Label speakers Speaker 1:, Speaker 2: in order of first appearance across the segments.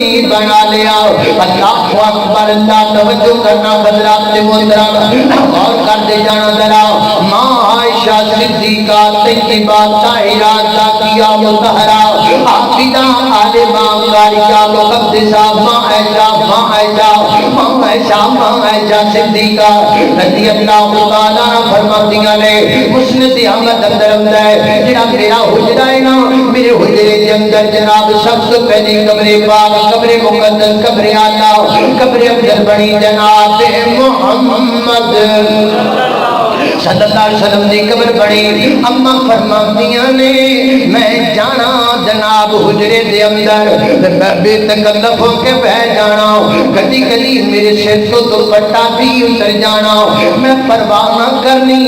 Speaker 1: بنا لیا. اللہ اکبر. اللہ توجہ کرنا حضرات محترم اور کر دے جانا ذرا. ماں عائشہ صدیقہ طیبہ طاہرہ زاکیہ مطہرہ عابدہ عالمہ قاریہ مقدسہ ماں عائشہ صدیقہ رضی اللہ تعالیٰ فرماتیاں نے مسند احمد اندر ہے جڑا میرا حجرہ ہے نا میرے حجرے کے اندر جناب سب سے پہلے قبر پاک قبر مقدس قبر آلہ قبر افضل بنی جناب محمد صلی اللہ علیہ وسلم دی قبر بڑی. اما فرماندیاں نے میں جانا جناب حجرے دے اندر میں بے تکلف ہو کے بہ جانا کدی کدی میرے سر تو دوپٹہ بھی اتر جانا میں پرواہ نہ کرنی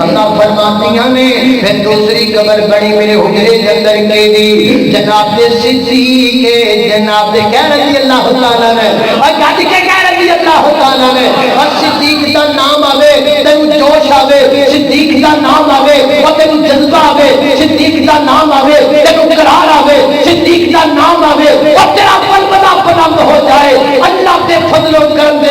Speaker 1: اللہ فرماندیاں نے پھر دوسری قبر بڑی میرے حجرے دے اندر کے دی جناب صدیق جناب کہہ رضی اللہ تعالیٰ نے اور کہہ رضی اللہ تعالیٰ نے اور صدیق کا نام آوے تینوں جوش آوے صدیق کا نام آوے اور تینوں جذبہ آوے صدیق کا نام آوے تینوں قرار آوے صدیق کا نام آوے اور تیرا پل بنا پناہ ہو جائے. اللہ کے فضل و کرم دے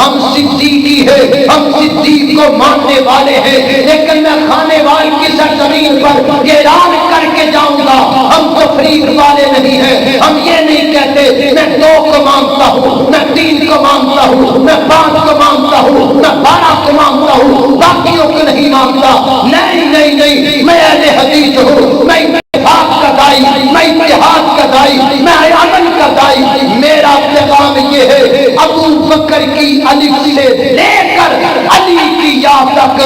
Speaker 1: ہم صدیقی ہیں ہم صدیق کو ماننے والے ہیں لیکن میں کھانے وال کی سرزمین پر اعلان کر کے جاؤں گا ہم تفریق والے نہیں ہیں. ہم یہ نہیں کہتے میں 2 کو مانتا ہوں میں 3 کو مانتا ہوں میں 5 کو مانتا ہوں میں 12 کو مانتا ہوں باقیوں کو نہیں مانتا. نہیں میں اہل حدیث ہوں میں اتفاق کا دائی میں اتحاد کا دائی میں عمل کا دائی. میرا پیغام یہ ہے ابو بکر کی الف سے لے کر علی کی یا تک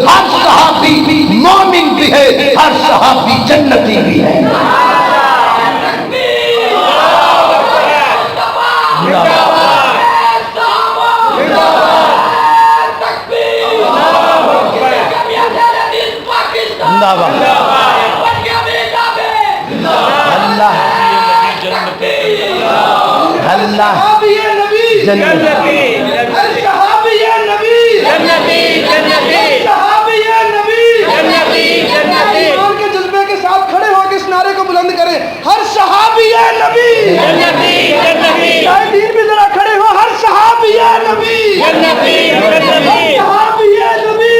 Speaker 1: ہر صحابی مومن بھی ہے ہر صحابی جنتی بھی ہے.
Speaker 2: جذبے کے ساتھ کھڑے ہو کے اس نعرے کو بلند کریں ہر صحابی ہے نبی. بھی ذرا کھڑے ہو ہر صحابی ہے نبی. صحابی ہے نبی.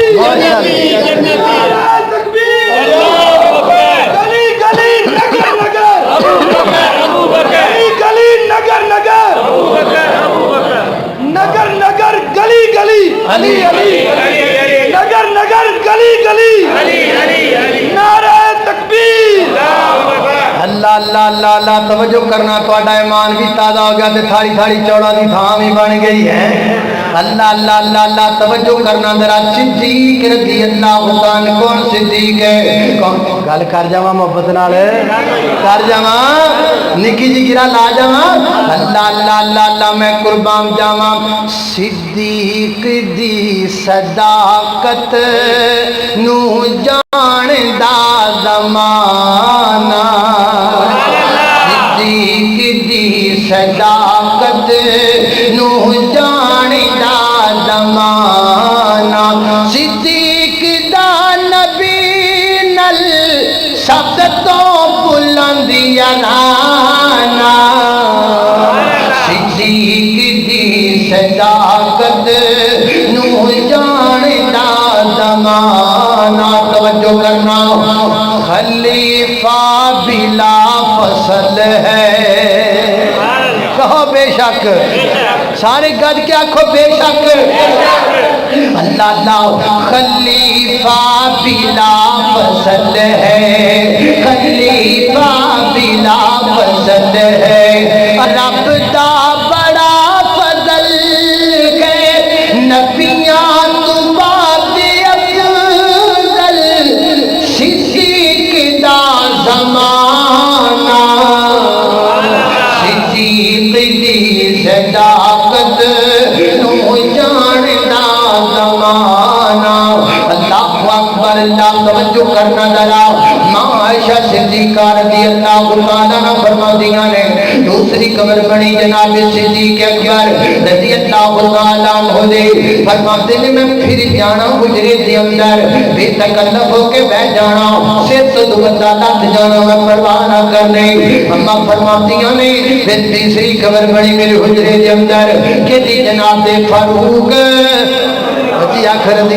Speaker 2: نگر گلی گلی علی نگر گلی گلی نعرہ تکبیر.
Speaker 1: اللہ توجہ کرنا تہاڈا ایمان بھی تازہ ہو گیا تے تھاڑی چوڑا دی تھاں بھی بن گئی ہے. اللہ توجہ کرنا ذرا. صدیق رضی اللہ عنہ کون صدیق ہے کون گل کر جاواں محبت نال کر جاواں نکی جی گرا لا جاواں. اللہ میں قربان جاواں. صدیق دی صداقت نو جاندا زمانہ صدیق دی صداقت نو جاندا زمانہ صدیق دا نبی نل سب تو بلندیاں نانا صدیق دی صداقت نو جاندا زمانہ. توجہ کرنا خلیفہ بلا فصل ہے کہو بے شک سارے گد کے آنکھو بے شک. اللہ خلیفہ بلا فصل ہے خلیفہ بلا فصل ہے. رب دا بڑا فضل ہے نبیاں تو بعد افضل صدیق دا زمانہ صدیق دی صداقت نو جاندا زمانہ. اللہ اکبر. اللہ توجہ کرنا ذرا. ماں عائشہ صدیقہ رضی اللہ تعالیٰ عنہ فرماندیاں نے دوسری قبر بنی جناب صدیق اکبر رضی اللہ تعالیٰ عنہ دے فرماتے ہیں میں پھر جانا حجرے دے اندر بے تکلف ہو کے بیٹھ جانا سر تو دوبتہ لگ جانا میں پرواہ نہ کرنے اما فرماتی نے پھر تیسری قبر بنی میرے حجرے دے اندر کہ دی جناب فاروق رضی آخر